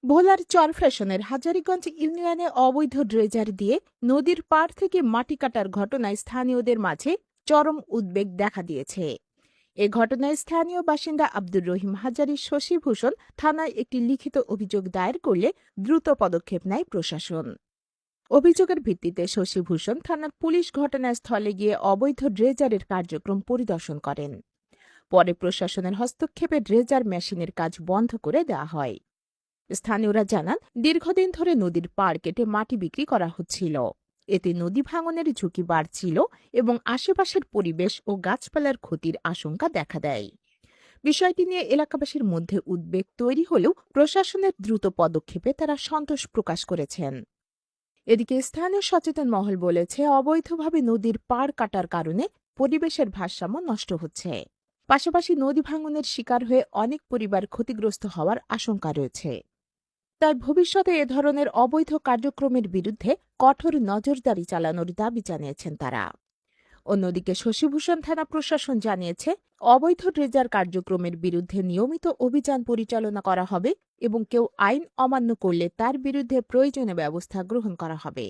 ভোলার চরফ্যাশনের হাজারীগঞ্জ ইউনিয়নে অবৈধ ড্রেজার দিয়ে নদীর পাড় থেকে মাটি কাটার ঘটনায় স্থানীয়দের মাঝে চরম উদ্বেগ দেখা দিয়েছে। এ ঘটনায় স্থানীয় বাসিন্দা আব্দুর রহিম হাজারী শশীভূষণ থানায় একটি লিখিত অভিযোগ দায়ের করলে দ্রুত পদক্ষেপ নেয় প্রশাসন। অভিযোগের ভিত্তিতে শশীভূষণ থানার পুলিশ ঘটনাস্থলে গিয়ে অবৈধ ড্রেজারের কার্যক্রম পরিদর্শন করেন। পরে প্রশাসনের হস্তক্ষেপে ড্রেজার মেশিনের কাজ বন্ধ করে দেওয়া হয়। স্থানীয়রা জানান, দীর্ঘদিন ধরে নদীর পাড় কেটে মাটি বিক্রি করা হচ্ছিল। এতে নদী ভাঙনের ঝুঁকি বাড়ছিল এবং আশেপাশের পরিবেশ ও গাছপালার ক্ষতির আশঙ্কা দেখা দেয়। বিষয়টি নিয়ে এলাকাবাসীর মধ্যে উদ্বেগ তৈরি হলেও প্রশাসনের দ্রুত পদক্ষেপে তারা সন্তোষ প্রকাশ করেছেন। এদিকে স্থানীয় সচেতন মহল বলেছে, অবৈধভাবে নদীর পাড় কাটার কারণে পরিবেশের ভারসাম্য নষ্ট হচ্ছে। পাশাপাশি নদী ভাঙনের শিকার হয়ে অনেক পরিবার ক্ষতিগ্রস্ত হওয়ার আশঙ্কা রয়েছে। তাই ভবিষ্যতে এ ধরনের অবৈধ কার্যক্রমের বিরুদ্ধে কঠোর নজরদারি চালানোর দাবি জানিয়েছেন তারা। অন্যদিকে শশীভূষণ থানা প্রশাসন জানিয়েছে, অবৈধ ড্রেজার কার্যক্রমের বিরুদ্ধে নিয়মিত অভিযান পরিচালনা করা হবে এবং কেউ আইন অমান্য করলে তার বিরুদ্ধে প্রয়োজনীয় ব্যবস্থা গ্রহণ করা হবে।